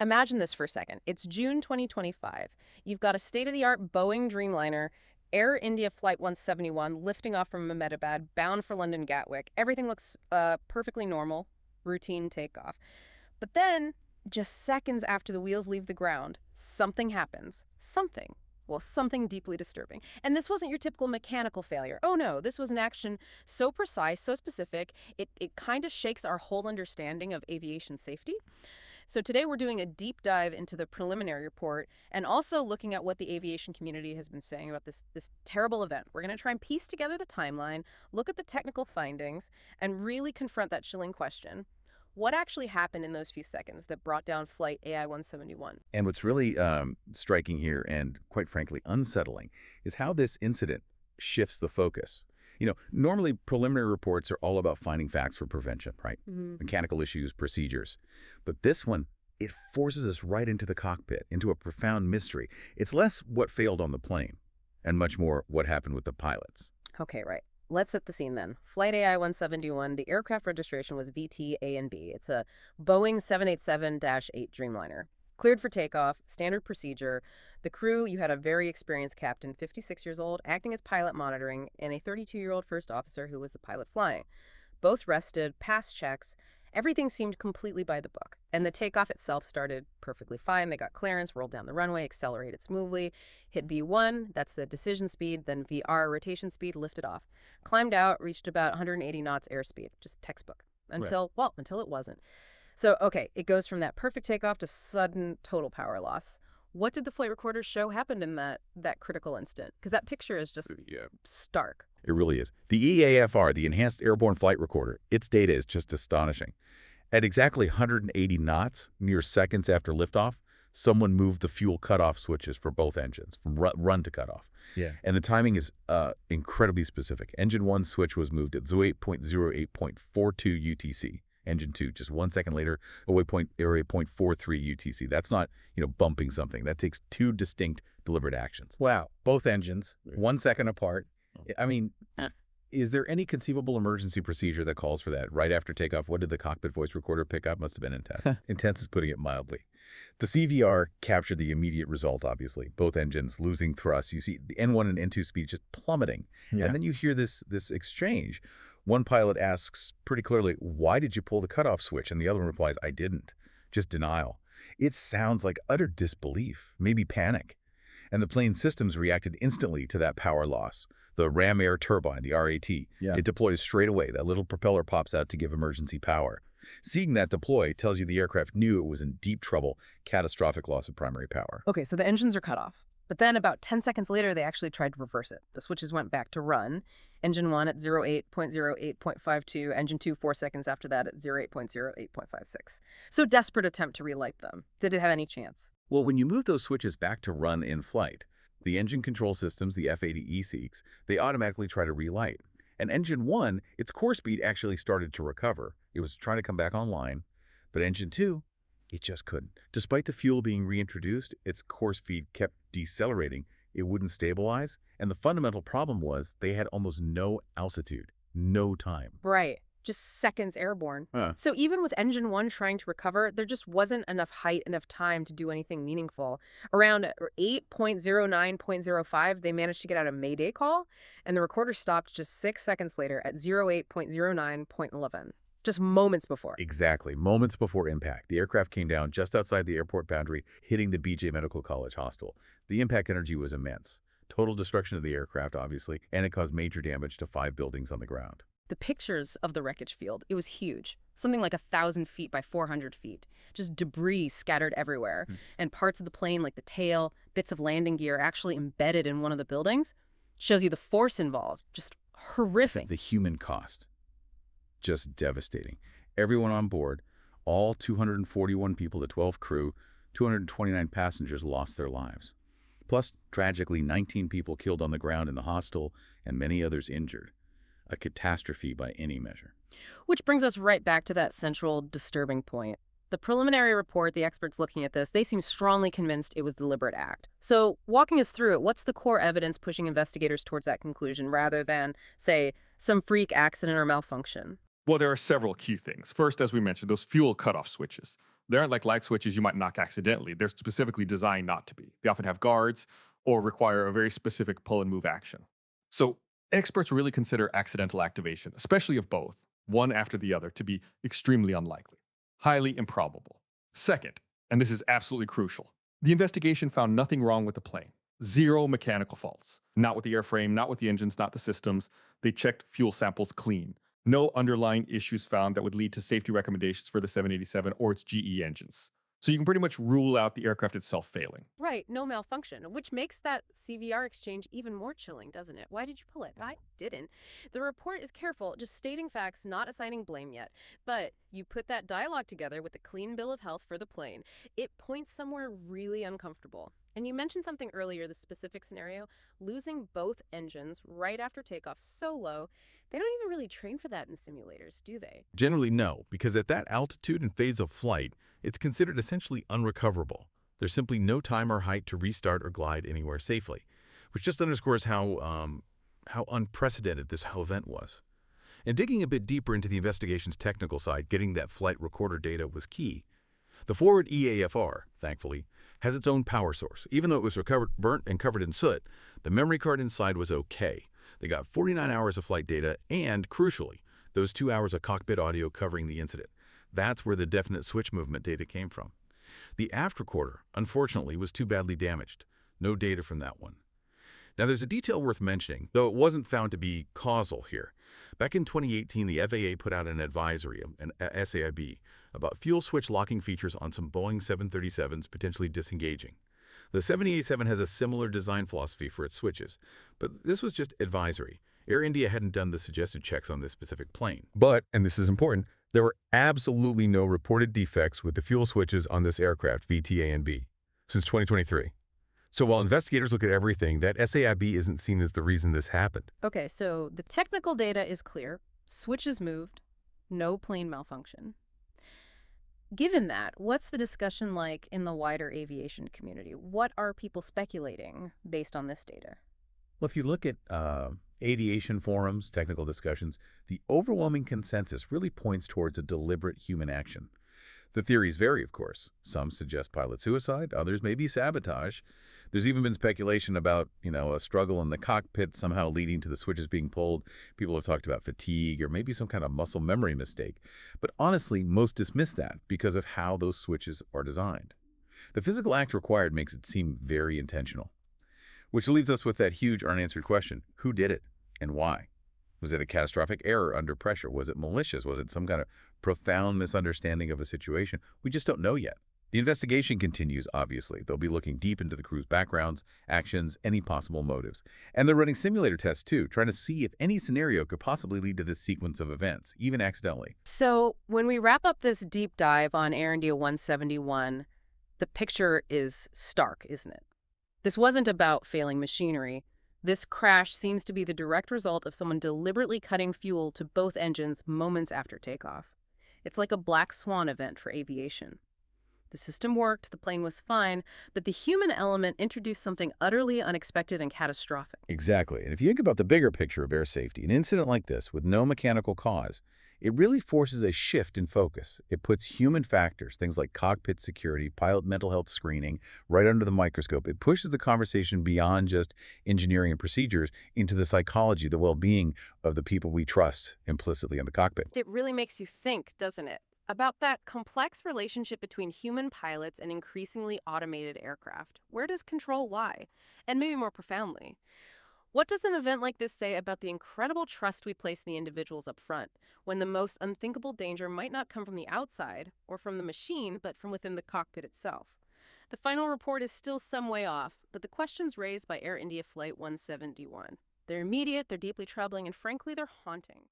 Imagine this for a second. It's June 2025. You've got a state-of-the-art Boeing Dreamliner, Air India Flight 171, lifting off from Ahmedabad, bound for London Gatwick. Everything looks perfectly normal, routine takeoff. But then, just seconds after the wheels leave the ground, something happens. Something. Well, something deeply disturbing. And this wasn't your typical mechanical failure. Oh no, this was an action so precise, so specific, it kind of shakes our whole understanding of aviation safety. So today we're doing a deep dive into the preliminary report and also looking at what the aviation community has been saying about this terrible event. We're going to try and piece together the timeline, look at the technical findings, and really confront that chilling question. What actually happened in those few seconds that brought down flight AI-171? And what's really striking here and, quite frankly, unsettling is how this incident shifts the focus. Normally preliminary reports are all about finding facts for prevention, right? Mechanical issues, procedures. But this one, it forces us right into the cockpit, into a profound mystery. It's less what failed on the plane and much more what happened with the pilots. Okay, right. Let's set the scene then. Flight AI-171, the aircraft registration was VT-A&B. It's a Boeing 787-8 Dreamliner. Cleared for takeoff, standard procedure. The crew, you had a very experienced captain, 56 years old, acting as pilot monitoring, and a 32-year-old first officer who was the pilot flying. Both rested, passed checks. Everything seemed completely by the book. And the takeoff itself started perfectly fine. They got clearance, rolled down the runway, accelerated smoothly, hit V1, that's the decision speed, then VR, rotation speed, lifted off. Climbed out, reached about 180 knots airspeed, just textbook. Until it wasn't. So, okay, it goes from that perfect takeoff to sudden total power loss. What did the flight recorders show happened in that critical instant? Because that picture is just stark. It really is. The EAFR, the Enhanced Airborne Flight Recorder, its data is just astonishing. At exactly 180 knots, mere seconds after liftoff, someone moved the fuel cutoff switches for both engines, from run to cutoff. Yeah. And the timing is incredibly specific. Engine 1 switch was moved at 08.08.42 UTC. Engine 2, just 1 second later, 08.43 UTC. That's not, bumping something. That takes two distinct, deliberate actions. Wow. Both engines, 1 second apart. I mean, Is there any conceivable emergency procedure that calls for that? Right after takeoff, what did the cockpit voice recorder pick up? Must have been intense. Intense is putting it mildly. The CVR captured the immediate result, obviously. Both engines losing thrust. You see the N1 and N2 speed just plummeting. Yeah. And then you hear this exchange. One pilot asks pretty clearly, why did you pull the cutoff switch? And the other one replies, I didn't. Just denial. It sounds like utter disbelief, maybe panic. And the plane systems reacted instantly to that power loss. The ram air turbine, the RAT, it deploys straight away. That little propeller pops out to give emergency power. Seeing that deploy tells you the aircraft knew it was in deep trouble, catastrophic loss of primary power. Okay, so the engines are cut off. But then about 10 seconds later, they actually tried to reverse it. The switches went back to run. Engine 1 at 08.08.52, engine 2 4 seconds after that at 08.08.56. So desperate attempt to relight them. Did it have any chance? Well, when you move those switches back to run in flight, the engine control systems, the FADE seeks, they automatically try to relight. And engine 1, its core speed actually started to recover. It was trying to come back online. But engine 2, it just couldn't. Despite the fuel being reintroduced, its core speed kept decelerating. It wouldn't stabilize. And the fundamental problem was they had almost no altitude, no time. Right. Just seconds airborne. So even with engine 1 trying to recover, there just wasn't enough height, enough time to do anything meaningful. Around 8.09.05, they managed to get out a Mayday call, and the recorder stopped just 6 seconds later at 08.09.11. Just moments before. Exactly. Moments before impact. The aircraft came down just outside the airport boundary, hitting the BJ Medical College hostel. The impact energy was immense. Total destruction of the aircraft, obviously, and it caused major damage to 5 buildings on the ground. The pictures of the wreckage field, it was huge. Something like 1,000 feet by 400 feet. Just debris scattered everywhere. And parts of the plane, like the tail, bits of landing gear, actually embedded in one of the buildings. Shows you the force involved. Just horrific. The human cost. Just devastating. Everyone on board, all 241 people, the 12 crew, 229 passengers lost their lives. Plus, tragically, 19 people killed on the ground in the hostel and many others injured. A catastrophe by any measure. Which brings us right back to that central disturbing point. The preliminary report, the experts looking at this, they seem strongly convinced it was a deliberate act. So walking us through it, what's the core evidence pushing investigators towards that conclusion rather than, say, some freak accident or malfunction? Well, there are several key things. First, as we mentioned, those fuel cutoff switches. They aren't like light switches you might knock accidentally. They're specifically designed not to be. They often have guards or require a very specific pull and move action. So experts really consider accidental activation, especially of both, one after the other, to be extremely unlikely, highly improbable. Second, and this is absolutely crucial, the investigation found nothing wrong with the plane. Zero mechanical faults. Not with the airframe, not with the engines, not the systems. They checked fuel samples clean. No underlying issues found that would lead to safety recommendations for the 787 or its GE engines. So you can pretty much rule out the aircraft itself failing. Right, no malfunction, which makes that CVR exchange even more chilling, doesn't it? Why did you pull it? I didn't. The report is careful, just stating facts, not assigning blame yet. But you put that dialogue together with a clean bill of health for the plane. It points somewhere really uncomfortable. And you mentioned something earlier, the specific scenario, losing both engines right after takeoff so low. They don't even really train for that in simulators, do they? Generally, no, because at that altitude and phase of flight, it's considered essentially unrecoverable. There's simply no time or height to restart or glide anywhere safely, which just underscores how unprecedented this whole event was. And digging a bit deeper into the investigation's technical side, getting that flight recorder data was key. The forward EAFR, thankfully, has its own power source. Even though it was burnt and covered in soot, the memory card inside was okay. They got 49 hours of flight data and, crucially, those 2 hours of cockpit audio covering the incident. That's where the definite switch movement data came from. The aft recorder, unfortunately, was too badly damaged. No data from that one. Now, there's a detail worth mentioning, though it wasn't found to be causal here. Back in 2018, the FAA put out an advisory, an SAIB, about fuel switch locking features on some Boeing 737s potentially disengaging. The 787 has a similar design philosophy for its switches, but this was just advisory. Air India hadn't done the suggested checks on this specific plane. But, and this is important, there were absolutely no reported defects with the fuel switches on this aircraft, VTA and B, since 2023. So while investigators look at everything, that SAIB isn't seen as the reason this happened. Okay, so the technical data is clear. Switches moved. No plane malfunction. Given that, what's the discussion like in the wider aviation community? What are people speculating based on this data? Well, if you look at aviation forums, technical discussions, the overwhelming consensus really points towards a deliberate human action. The theories vary, of course. Some suggest pilot suicide, others may be sabotage. There's even been speculation about, a struggle in the cockpit somehow leading to the switches being pulled. People have talked about fatigue or maybe some kind of muscle memory mistake. But honestly, most dismiss that because of how those switches are designed. The physical act required makes it seem very intentional. Which leaves us with that huge unanswered question: who did it and why? Was it a catastrophic error under pressure? Was it malicious? Was it some kind of profound misunderstanding of a situation? We just don't know yet. The investigation continues, obviously. They'll be looking deep into the crew's backgrounds, actions, any possible motives. And they're running simulator tests, too, trying to see if any scenario could possibly lead to this sequence of events, even accidentally. So when we wrap up this deep dive on Air India 171, the picture is stark, isn't it? This wasn't about failing machinery. This crash seems to be the direct result of someone deliberately cutting fuel to both engines moments after takeoff. It's like a black swan event for aviation. The system worked, the plane was fine, but the human element introduced something utterly unexpected and catastrophic. Exactly. And if you think about the bigger picture of air safety, an incident like this with no mechanical cause, it really forces a shift in focus. It puts human factors, things like cockpit security, pilot mental health screening, right under the microscope. It pushes the conversation beyond just engineering and procedures into the psychology, the well-being of the people we trust implicitly in the cockpit. It really makes you think, doesn't it? About that complex relationship between human pilots and increasingly automated aircraft. Where does control lie? And maybe more profoundly, what does an event like this say about the incredible trust we place in the individuals up front, when the most unthinkable danger might not come from the outside or from the machine, but from within the cockpit itself? The final report is still some way off, but the questions raised by Air India Flight 171. They're immediate, they're deeply troubling, and frankly, they're haunting.